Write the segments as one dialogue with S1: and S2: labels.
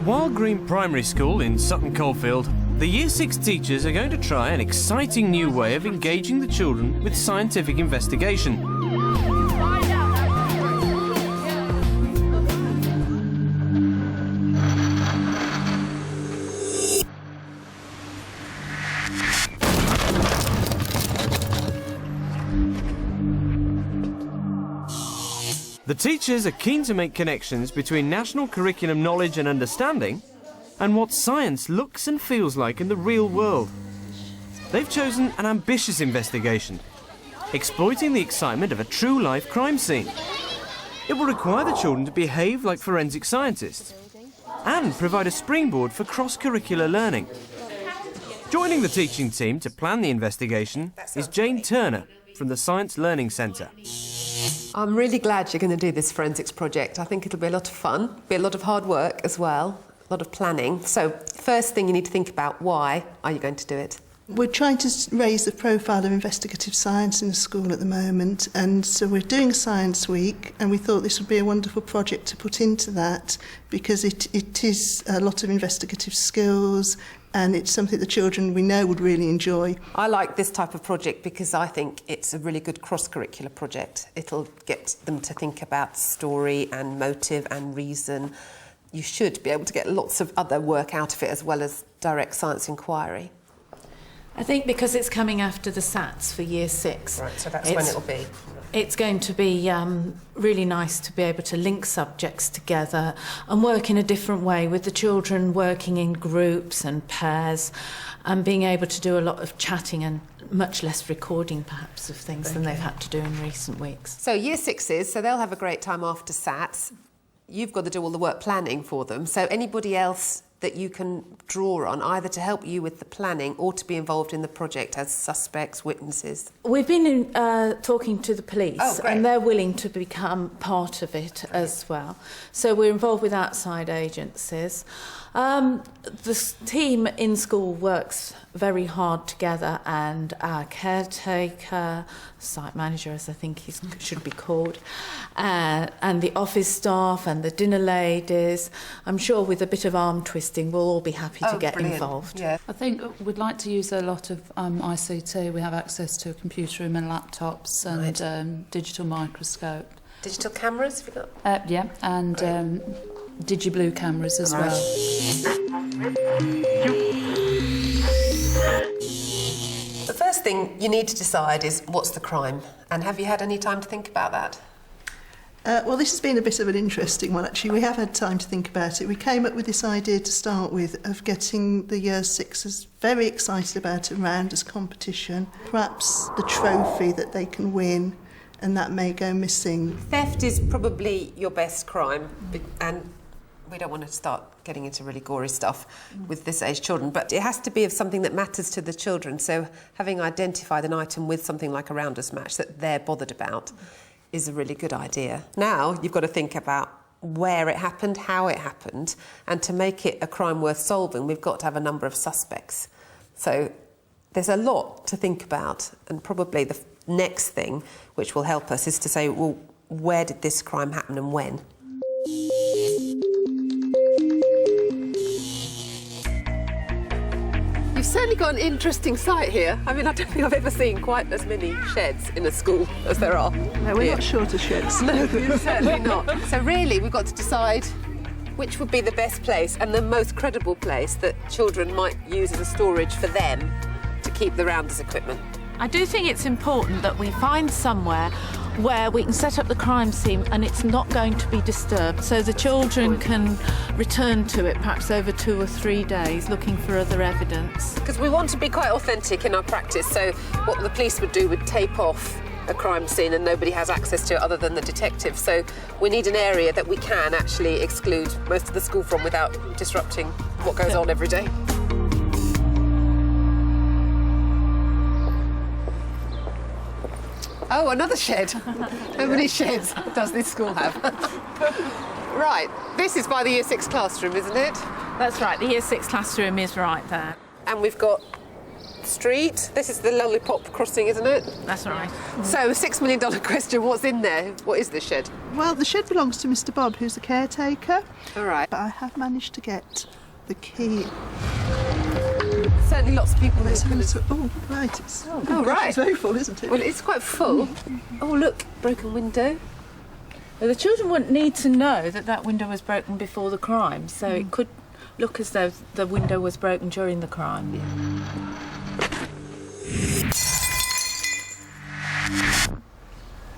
S1: Wild Green Primary School in Sutton Coldfield, the Year 6 teachers are going to try an exciting new way of engaging the children with scientific investigation. The teachers are keen to make connections between national curriculum knowledge and understanding and what science looks and feels like in the real world. They've chosen an ambitious investigation, exploiting the excitement of a true-life crime scene. It will require the children to behave like forensic scientists and provide a springboard for cross-curricular learning. Joining the teaching team to plan the investigation is Jane Turner from the Science Learning Centre.
S2: I'm really glad you're going to do this forensics project. I think it'll be a lot of fun, be a lot of hard work as well, a lot of planning. So, first thing you need to think about, why are you going to do it?
S3: We're trying to raise the profile of investigative science in the school at the moment, and so we're doing a science week, and we thought this would be a wonderful project to put into that because it is a lot of investigative skills, and it's something the children we know would really enjoy.
S2: I like this type of project because I think it's a really good cross-curricular project. It'll get them to think about story and motive and reason. You should be able to get lots of other work out of it as well as direct science inquiry.
S4: I think because it's coming after the SATs for Year 6.
S2: Right, so that's when it'll be.
S4: It's going to be really nice to be able to link subjects together and work in a different way with the children working in groups and pairs and being able to do a lot of chatting and much less recording perhaps of things than they've had to do in recent weeks.
S2: So Year 6s, so they'll have a great time after SATs. You've got to do all the work planning for them. So anybody else that you can draw on, either to help you with the planning or to be involved in the project as suspects, witnesses?
S4: We've been talking to the police,
S2: great.
S4: and they're willing to become part of it as well. So we're involved with outside agencies. The team in school works very hard together, and our caretaker, site manager as I think he should be called, and the office staff and the dinner ladies, I'm sure with a bit of arm twisting we'll all be happy to get involved.
S2: Yeah.
S5: I think we'd like to use a lot of ICT. We have access to a computer room and laptops and digital microscope.
S2: Digital cameras, have you got?
S5: Yeah, and DigiBlue cameras as well.
S2: The first thing you need to decide is what's the crime, and have you had any time to think about that?
S3: Well, this has been a bit of an interesting one, actually. We have had time to think about it. We came up with this idea to start with of getting the Year 6s very excited about a rounders competition, perhaps the trophy that they can win, and that may go missing.
S2: Theft is probably your best crime, and we don't want to start getting into really gory stuff with this age children, but it has to be of something that matters to the children. So having identified an item with something like a rounders match that they're bothered about is a really good idea. Now you've got to think about where it happened, how it happened, and to make it a crime worth solving, we've got to have a number of suspects. So there's a lot to think about, and probably the next thing which will help us is to say, well, where did this crime happen and when? You've certainly got an interesting site here. I mean, I don't think I've ever seen quite as many sheds in a school as there are.
S3: No, we're not short of sheds.
S2: No, certainly not. So really, we've got to decide which would be the best place and the most credible place that children might use as a storage for them to keep the rounders equipment.
S4: I do think it's important that we find somewhere where we can set up the crime scene and it's not going to be disturbed, so the children can return to it perhaps over 2 or 3 days looking for other evidence.
S2: Because we want to be quite authentic in our practice, so what the police would do would tape off a crime scene and nobody has access to it other than the detective. So we need an area that we can actually exclude most of the school from without disrupting what goes on every day. Oh, another shed. How many sheds does this school have? Right, this is by the Year 6 classroom, isn't it?
S4: That's right, the Year 6 classroom is right there.
S2: And we've got street. This is the Lollipop Crossing, isn't it?
S4: That's right.
S2: So, $6 million question, what's in there? What is this shed?
S3: Well, the shed belongs to Mr Bob, who's the caretaker.
S2: All right.
S3: But I have managed to get the key.
S2: Certainly lots of people...
S3: Oh, right.
S2: Oh, right.
S3: It's very full, isn't it?
S2: Well, it's quite full. Oh, look, broken window.
S4: Well, the children wouldn't need to know that that window was broken before the crime, so it could look as though the window was broken during the crime.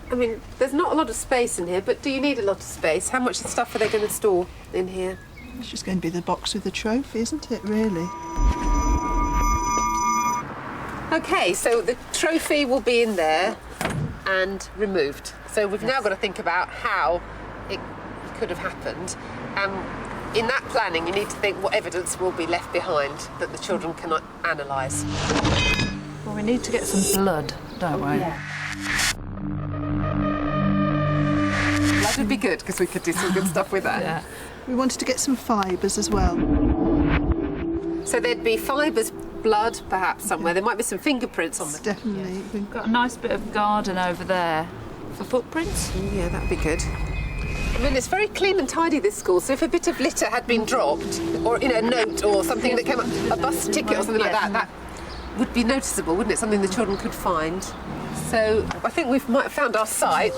S2: I mean, there's not a lot of space in here, but do you need a lot of space? How much stuff are they going to store in here?
S3: It's just going to be the box with the trophy, isn't it, really?
S2: OK, so the trophy will be in there and removed. So we've now got to think about how it could have happened. In that planning, you need to think what evidence will be left behind that the children cannot analyse.
S5: Well, we need to get some blood, don't we?
S2: Yeah. That would be good, because we could do some good stuff with that.
S5: Yeah.
S3: We wanted to get some fibres as well.
S2: So there'd be fibres, blood, perhaps, somewhere. There might be some fingerprints on the...
S3: Definitely.
S5: We've got a nice bit of garden over there for footprints.
S2: Yeah, that'd be good. I mean, it's very clean and tidy, this school, so if a bit of litter had been dropped, or, you know, a note or something that came up, a bus ticket or something like that, that would be noticeable, wouldn't it? Something the children could find. So I think we might have found our site.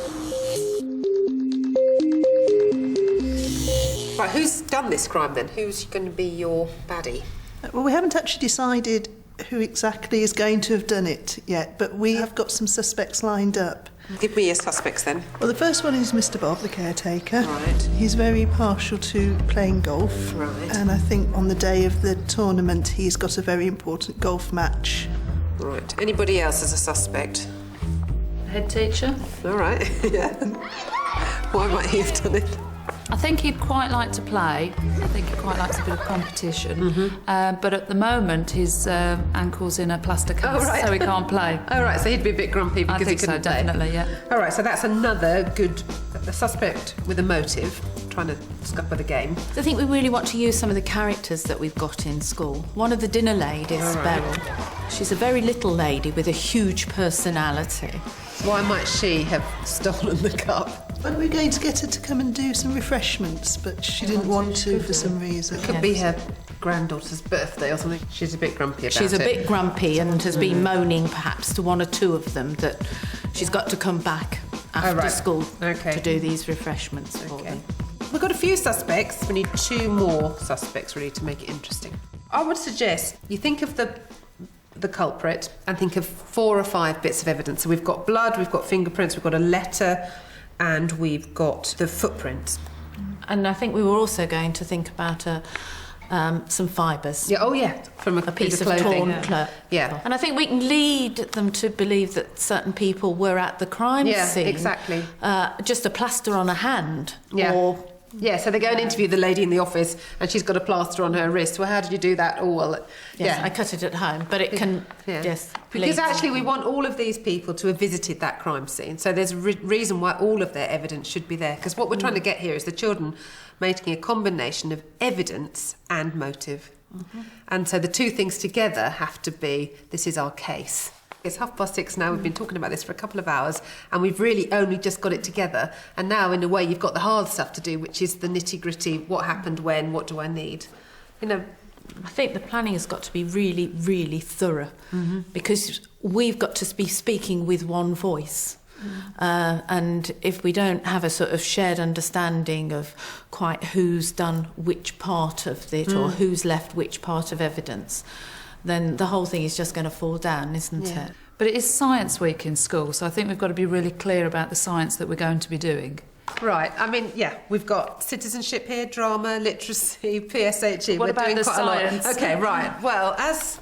S2: Right, who's done this crime then? Who's going to be your baddie?
S3: Well, we haven't actually decided who exactly is going to have done it yet, but we have got some suspects lined up.
S2: Give me your suspects then.
S3: Well, the first one is Mr Bob, the caretaker.
S2: Right.
S3: He's very partial to playing golf.
S2: Right.
S3: And I think on the day of the tournament, he's got a very important golf match.
S2: Right. Anybody else as a suspect?
S5: Head teacher.
S2: All right. Yeah. Why might he have done it?
S5: I think he'd quite like to play. I think he quite likes a bit of competition. But at the moment, his ankle's in a plaster cast, so he can't play.
S2: Oh, right, so he'd be a bit grumpy because
S5: I think
S2: he couldn't
S5: so,
S2: play.
S5: definitely, yeah.
S2: All right, so that's another good suspect with a motive, trying to scupper the game.
S4: I think we really want to use some of the characters that we've got in school. One of the dinner ladies, Beryl, she's a very little lady with a huge personality.
S2: Why might she have stolen the cup?
S3: And we're going to get her to come and do some refreshments, but she didn't want to for some reason.
S2: Could be her granddaughter's birthday or something. She's a bit grumpy about it.
S4: She's a bit grumpy and has been moaning perhaps to one or two of them that she's got to come back after school to do these refreshments for them.
S2: We've got a few suspects. We need 2 more suspects really to make it interesting. I would suggest you think of the culprit and think of 4 or 5 bits of evidence. So we've got blood, we've got fingerprints, we've got a letter, and we've got the footprints.
S4: And I think we were also going to think about some fibres.
S2: Yeah, oh yeah, from a
S4: piece of
S2: clothing.
S4: torn cloth.
S2: Yeah.
S4: And I think we can lead them to believe that certain people were at the crime scene.
S2: Yeah, exactly.
S4: Just a plaster on a hand.
S2: Yeah.
S4: Or...
S2: Yeah, so they go and interview the lady in the office and she's got a plaster on her wrist. Well, how did you do that? Oh, well,
S4: Yes, I cut it at home, but it can... Yes.
S2: Because actually we want all of these people to have visited that crime scene. So there's a reason why all of their evidence should be there. Because what we're trying to get here is the children making a combination of evidence and motive. And so the 2 things together have to be, this is our case. It's 6:30 now, we've been talking about this for a couple of hours and we've really only just got it together. And now, in a way, you've got the hard stuff to do, which is the nitty-gritty, what happened when, what do I need? You know,
S4: I think the planning has got to be really, really thorough because we've got to be speaking with one voice. And if we don't have a sort of shared understanding of quite who's done which part of it or who's left which part of evidence, then the whole thing is just going to fall down, isn't it?
S5: But it is Science Week in school, so I think we've got to be really clear about the science that we're going to be doing.
S2: Right, I mean, yeah, we've got citizenship here, drama, literacy, PSHE.
S5: What about the science?
S2: Okay, right. Well, as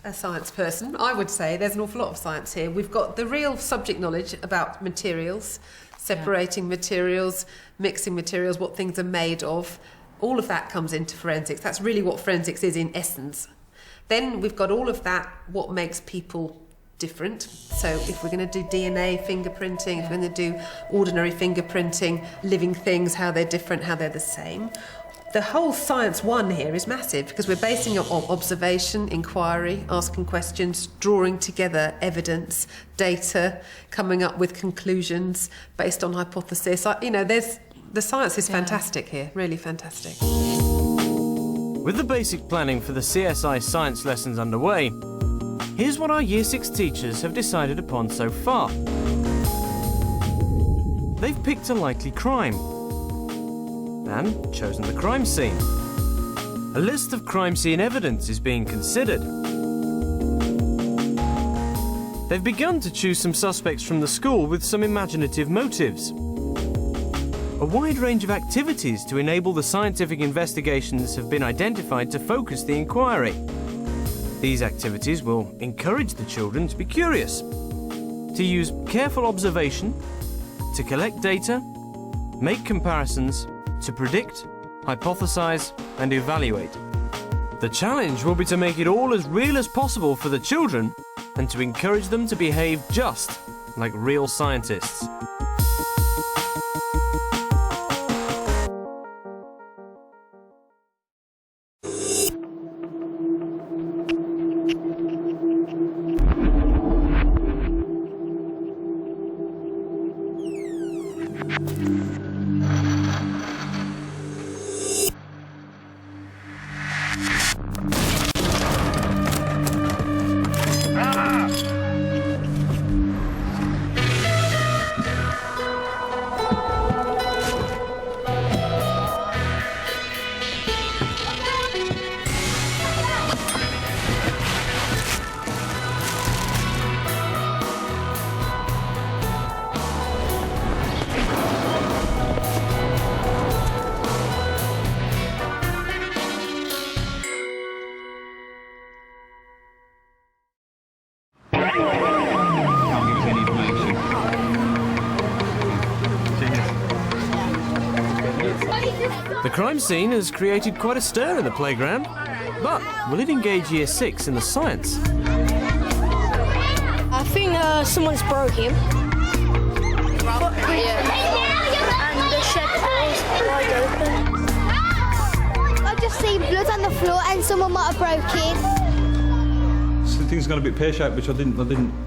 S2: a science person, I would say there's an awful lot of science here. We've got the real subject knowledge about materials, separating materials, mixing materials, what things are made of. All of that comes into forensics. That's really what forensics is in essence. Then we've got all of that, what makes people different. So if we're going to do DNA fingerprinting, if we're going to do ordinary fingerprinting, living things, how they're different, how they're the same. the whole science one here is massive because we're basing it on observation, inquiry, asking questions, drawing together evidence, data, coming up with conclusions based on hypothesis. You know, the science is fantastic here, really fantastic.
S1: With the basic planning for the CSI science lessons underway, here's what our Year 6 teachers have decided upon so far. They've picked a likely crime and chosen the crime scene. A list of crime scene evidence is being considered. They've begun to choose some suspects from the school with some imaginative motives. A wide range of activities to enable the scientific investigations have been identified to focus the inquiry. These activities will encourage the children to be curious, to use careful observation, to collect data, make comparisons, to predict, hypothesize, and evaluate. The challenge will be to make it all as real as possible for the children and to encourage them to behave just like real scientists. The crime scene has created quite a stir in the playground, but will it engage Year 6 in the science?
S6: I think someone's broke him. And the shed door's wide open. I just seen blood on the floor and someone might have broke it.
S7: So things gone a bit pear-shaped, which I didn't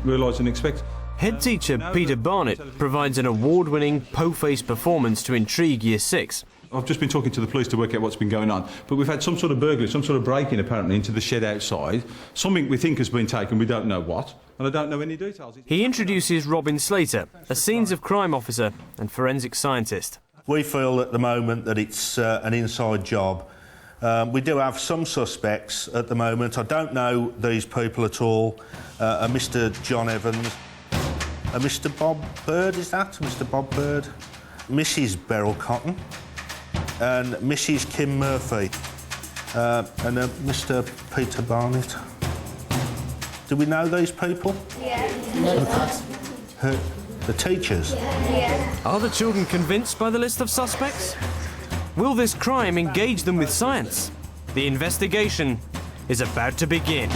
S7: realise and expect.
S1: Head teacher Peter Barnett provides an award-winning po-faced performance to intrigue Year 6.
S7: I've just been talking to the police to work out what's been going on, but we've had some sort of burglary, some sort of break-in apparently into the shed outside. Something we think has been taken, we don't know what, and I don't know any details.
S1: He introduces Robin Slater, a scenes of crime officer and forensic scientist.
S8: We feel at the moment that it's an inside job. We do have some suspects at the moment. I don't know these people at all. A Mr. John Evans, a Mr. Bob Bird, is that? Mr. Bob Bird, Mrs. Beryl Cotton, and Mrs. Kim Murphy, and Mr. Peter Barnett. Do we know these people?
S6: Yeah.
S8: The teachers?
S6: Yeah.
S1: Are the children convinced by the list of suspects? Will this crime engage them with science? The investigation is about to begin.